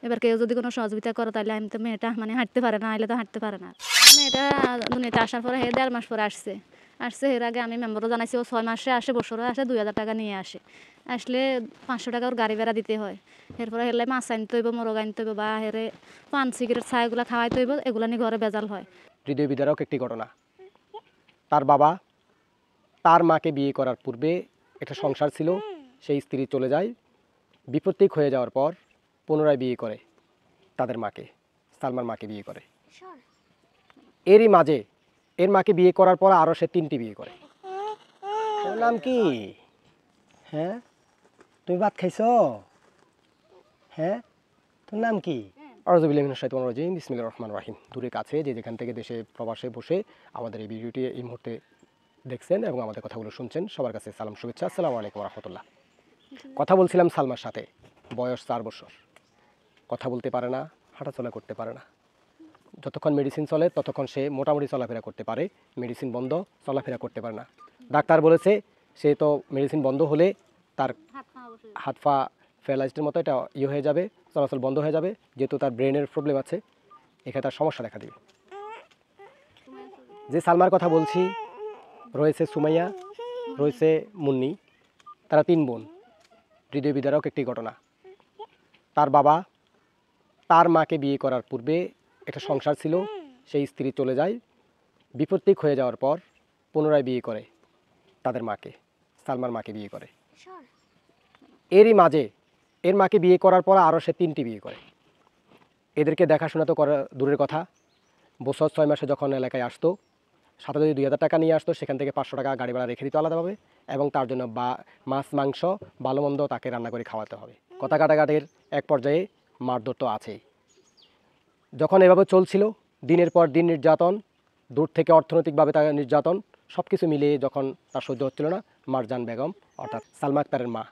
এবার কেউ যদি কোনো সহযোগিতা করে তাহলে আমি তো মেয়েটা মানে হাঁটতে পারে না, আইলে তো হাঁটতে পারে না। মেয়েটা দুনিয়াতে আসার পরে 1.5 মাস পরে আসছে এর আগে আমি মেম্বারও জানাইছি, ও 6 মাসে আসে, বছরে আসে, 2,000 টাকা নিয়ে আসলে 500 টাকা ওর গাড়ি ভাড়া দিতে হয়। এরপরে হেলে মাছ আনতে হইব, মোরগ আনতে হইব, বা হেরে পান সিগারেট ছায়াগুলো খাওয়াইতে হইব, এগুলো নিয়ে ঘরে বেজাল হয়। হৃদয় বিদারক একটি ঘটনা। তার বাবা তার মাকে বিয়ে করার পূর্বে একটা সংসার ছিল, সেই স্ত্রী চলে যায়, বিপত্তিক হয়ে যাওয়ার পর পুনরায় বিয়ে করে তাদের মাকে, সালমার মাকে বিয়ে করে। এরই মাঝে এর মাকে বিয়ে করার পর আরও সে 3টি বিয়ে করে। তোর নাম কি? হ্যাঁ, তুমি ভাত খাইছো? হ্যাঁ, তোর নাম কি? বিসমিল্লাহির রহমানির রহিম। দূরে কাছে যে যেখান থেকে দেশে প্রবাসে বসে আমাদের এই ভিডিওটি এই মুহূর্তে দেখছেন এবং আমাদের কথাগুলো শুনছেন, সবার কাছে সালাম শুভেচ্ছা। আসসালামু আলাইকুম রহমতুল্লাহ। কথা বলছিলাম সালমার সাথে। বয়স 4 বছর, কথা বলতে পারে না, হাঁটাচলা করতে পারে না। যতক্ষণ মেডিসিন চলে ততক্ষণ সে মোটামুটি চলাফেরা করতে পারে, মেডিসিন বন্ধ চলাফেরা করতে পারে না। ডাক্তার বলেছে সে তো মেডিসিন বন্ধ হলে তার হাত পা প্যারালাইজডের মতো এটা হয়ে যাবে, চলাচল বন্ধ হয়ে যাবে, যেহেতু তার ব্রেনের প্রবলেম আছে, এখানে তার সমস্যা দেখা দেবে। যে সালমার কথা বলছি, রয়েছে সুমাইয়া, রয়েছে মুন্নি, তারা 3 বোন। হৃদয় বিদারক একটি ঘটনা। তার বাবা তার মাকে বিয়ে করার পূর্বে একটা সংসার ছিল, সেই স্ত্রী চলে যায়, বিপত্তিক হয়ে যাওয়ার পর পুনরায় বিয়ে করে তাদের মাকে, সালমার মাকে বিয়ে করে। এরই মাঝে এর মাকে বিয়ে করার পর আরও সে 3টি বিয়ে করে। এদেরকে দেখাশোনা তো করা দূরের কথা, বছর 6 মাসে যখন এলাকায় আসতো, সাথে যদি 2,000 টাকা নিয়ে আসতো, সেখান থেকে 500 টাকা গাড়ি ভাড়া রেখে দিত আলাদাভাবে, এবং তার জন্য মাছ মাংস ভালো মন্দ তাকে রান্না করে খাওয়াতে হবে। কথা কাটাকাটির এক পর্যায়ে মারধর তো আছেই। যখন এভাবে চলছিল, দিনের পর দিন নির্যাতন, দূর থেকে অর্থনৈতিকভাবে তার নির্যাতন, সব কিছু মিলিয়ে যখন তার সহ্য হচ্ছিল না, মারজান বেগম অর্থাৎ সালমা আক্তারের মা,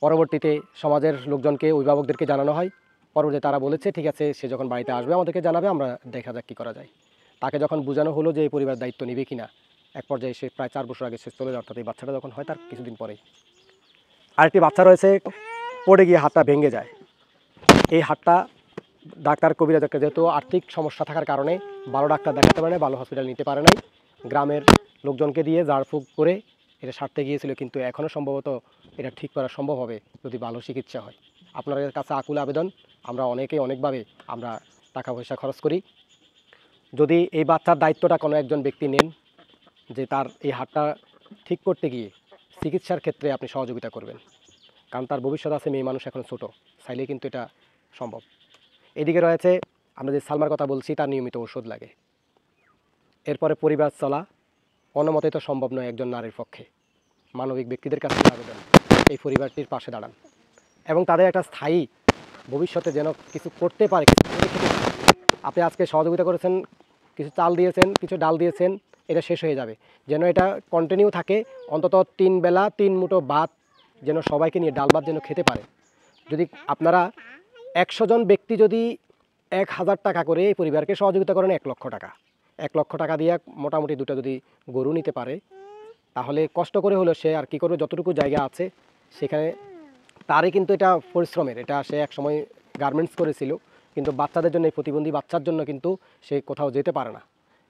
পরবর্তীতে সমাজের লোকজনকে, অভিভাবকদেরকে জানানো হয়। পরবর্তীতে তারা বলেছে ঠিক আছে, সে যখন বাড়িতে আসবে আমাদেরকে জানাবে, আমরা দেখা যাক কী করা যায়। তাকে যখন বোঝানো হলো যে এই পরিবার দায়িত্ব নেবে কিনা, এক পর্যায়ে সে প্রায় 4 বছর আগে সে চলে যায়। অর্থাৎ এই বাচ্চাটা যখন হয় তার কিছুদিন পরেই আরেকটি বাচ্চা রয়েছে, পড়ে গিয়ে হাতটা ভেঙে যায়। এই হাতটা ডাক্তার কবিরাজ, যেহেতু আর্থিক সমস্যা থাকার কারণে ভালো ডাক্তার দেখাতে পারে না, ভালো হসপিটাল নিতে পারে নাই, গ্রামের লোকজনকে দিয়ে ঝাড়ফুঁক করে এটা সারতে গিয়েছিল, কিন্তু এখনও সম্ভবত এটা ঠিক করা সম্ভব হবে যদি ভালো চিকিৎসা হয়। আপনাদের কাছে আকুল আবেদন, আমরা অনেকভাবে আমরা টাকা পয়সা খরচ করি, যদি এই বাচ্চার দায়িত্বটা কোনো একজন ব্যক্তি নেন, যে তার এই হাতটা ঠিক করতে গিয়ে চিকিৎসার ক্ষেত্রে আপনি সহযোগিতা করবেন, কারণ তার ভবিষ্যৎ আছে, মেয়ে মানুষ এখন ছোটো, চাইলে কিন্তু এটা সম্ভব। এদিকে রয়েছে আমরা যে সালমার কথা বলছি, তার নিয়মিত ওষুধ লাগে। এরপরে পরিবার চলা কোনোমতেই তো সম্ভব নয় একজন নারীর পক্ষে। মানবিক ব্যক্তিদের কাছে আবেদন, এই পরিবারটির পাশে দাঁড়ান এবং তাদের একটা স্থায়ী ভবিষ্যতে যেন কিছু করতে পারে, কিছু করে খেতে পারে। আপনি আজকে সহযোগিতা করেছেন, কিছু চাল দিয়েছেন, কিছু ডাল দিয়েছেন, এটা শেষ হয়ে যাবে, যেন এটা কন্টিনিউ থাকে, অন্তত 3 বেলা 3 মুঠো ভাত যেন সবাইকে নিয়ে ডাল ভাত যেন খেতে পারে। যদি আপনারা 100 জন ব্যক্তি যদি 1,000 টাকা করে এই পরিবারকে সহযোগিতা করেন, 1 লক্ষ টাকা, 1 লক্ষ টাকা দিয়ে মোটামুটি 2টা যদি গরু নিতে পারে, তাহলে কষ্ট করে হলেও সে আর কি করবে, যতটুকু জায়গা আছে সেখানে তারই কিন্তু এটা পরিশ্রমের, এটা সে এক সময় গার্মেন্টস করেছিল, কিন্তু বাচ্চাদের জন্য, এই প্রতিবন্ধী বাচ্চার জন্য কিন্তু সে কোথাও যেতে পারে না,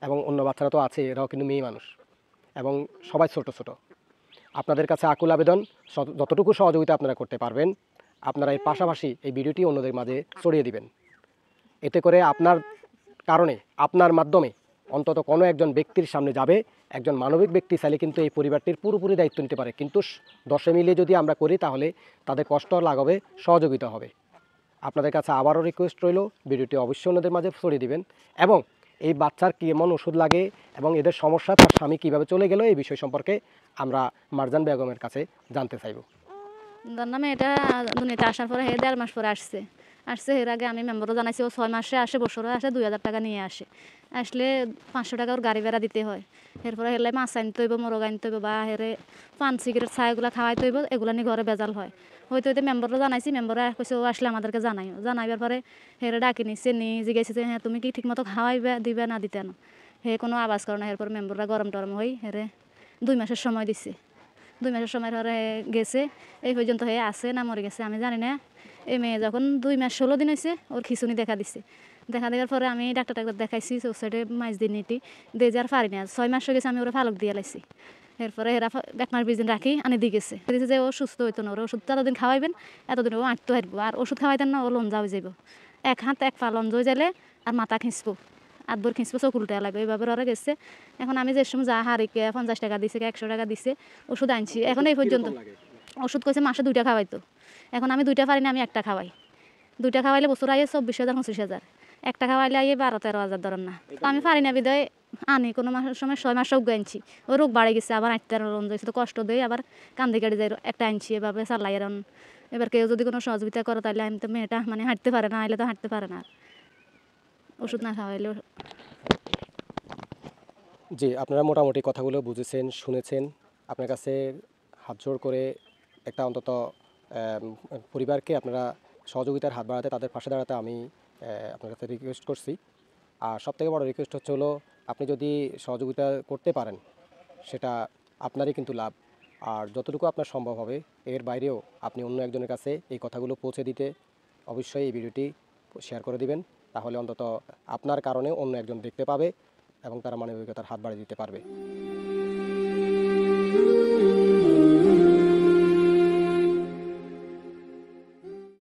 এবং অন্য বাচ্চারা তো আছে, এরাও কিন্তু মেয়ে মানুষ এবং সবাই ছোট ছোট। আপনাদের কাছে আকুল আবেদন, যতটুকু সহযোগিতা আপনারা করতে পারবেন, আপনারা এর পাশাপাশি এই ভিডিওটি অন্যদের মাঝে ছড়িয়ে দিবেন। এতে করে আপনার কারণে, আপনার মাধ্যমে অন্তত কোনো একজন ব্যক্তির সামনে যাবে, একজন মানবিক ব্যক্তি চাইলে কিন্তু এই পরিবারটির পুরোপুরি দায়িত্ব নিতে পারে, কিন্তু 10 মিলিয়ে যদি আমরা করি তাহলে তাদের কষ্ট লাঘবে, সহযোগিতা হবে। আপনাদের কাছে আবারও রিকোয়েস্ট রইল, ভিডিওটি অবশ্যই অন্যদের মাঝে ছড়িয়ে দিবেন, এবং এই বাচ্চার কেমন ওষুধ লাগে এবং এদের সমস্যা, তার স্বামী কীভাবে চলে গেল, এই বিষয় সম্পর্কে আমরা মারজান বেগমের কাছে জানতে চাইব। তার নামে এটা দুনিয়াতে আসার পরে 1.5 মাস পরে আসছে এর আগে আমি মেম্বারও জানাইছি, ও 6 মাসে আসে, বছরে আসে, 2,000 টাকা নিয়ে আসলে 500 টাকা ওর গাড়ি ভাড়া দিতে হয়। এরপরে হেলে মাছ আনতে হইব, মোরগ আনতে হইব, বা হেরে পান সিগারেট ছায়াগুলো খাওয়াইতে হইব, এগুলো নিয়ে ঘরে বেজাল হয়। হয়তো মেম্বারও জানাইছি, মেম্বারে কইছে ও আসলে আমাদেরকে জানাইবার পরে হেরে ডাকি নিচ্ছে, জিজ্ঞাসা যে হ্যাঁ তুমি কি ঠিকমতো খাওয়াইবে, দিবে না দিতে না, হে কোনো আওয়াজ করে না। এরপর মেম্বাররা গরম টরম হই হেরে 2 মাসের সময় দিচ্ছে। 2 মাসের সময় ধরে গেছে, এই পর্যন্ত হয়ে আছে না মরে গেছে আমি জানি না। এই মেয়ে যখন 2 মাস 16 দিন হয়েছে ওর খিঁচুনি দেখা দিছে। দেখা দেওয়ার পরে আমি ডাক্তার দেখাইছি সোসাইটি মাইজ দিন নিটি দিয়ে যার পারি না 6 মাস হয়ে গেছে আমি ওরা ফালক দিয়ে লাইছি। এরপরে এরা 1 মাস 20 দিন রাখি আনি দিয়ে গেছে দিয়েছে যে ও সুস্থ হইতো না ওরা ওষুধ এতদিন খাওয়াইবেন এতদিন ও আঁটতে হারবো আর ওষুধ খাওয়াইতেন না ও লঞ্জা হয়ে যাইব এক হাত এক পা লঞ্জ হয়ে যাইলে আর মাথা খিঁচবো আধবর খিঁচবো চোখ উল্টে লাগবে এইভাবে ওরা গেছে। এখন আমি যে সময় যা হারিকে 50 টাকা দিছে 100 টাকা দিছে ওষুধ আনছি এখন এই পর্যন্ত ওষুধ কইছে মাসে 2টা খাওয়াইতো এখন আমি 2টা পারি না আমি একটা খাওয়াই 2টা খাওয়াইলে বছর আইয়ে 24,000 25,000 একটা খাওয়াইলে আইয়ে 12-13,000 ধরেন না তো আমি পারি না বিদায় আনি কোনো মাসের সময় 6 মাস রোগ আনছি ওই রোগ বাড়ে গেছে আবার আটতে রোগ হয়েছে তো কষ্ট দেয় আবার কান্দি কাটি যায় একটা আনছি এভাবে চালাই আর এবার কেউ যদি কোনো সহযোগিতা করে তাহলে আমি তো মেয়েটা মানে হাঁটতে পারে না আইলে তো হাঁটতে পারে না আর ওষুধ না খাওয়াইলেও। জি, আপনারা মোটামুটি কথাগুলো বুঝেছেন, শুনেছেন। আপনার কাছে হাত জোড় করে একটা অন্তত পরিবারকে আপনারা সহযোগিতার হাত বাড়াতে তাদের পাশে দাঁড়াতে আমি আপনার কাছে রিকোয়েস্ট করছি। আর সবথেকে বড় রিকোয়েস্ট হচ্ছে হলো আপনি যদি সহযোগিতা করতে পারেন সেটা আপনারই কিন্তু লাভ। আর যতটুকু আপনার সম্ভব হবে এর বাইরেও আপনি অন্য একজনের কাছে এই কথাগুলো পৌঁছে দিতে অবশ্যই এই ভিডিওটি শেয়ার করে দিবেন। তাহলে অন্তত আপনার কারণে অন্য একজন দেখতে পাবে এবং তারা মানবিকতার হাত বাড়িয়ে দিতে পারবে।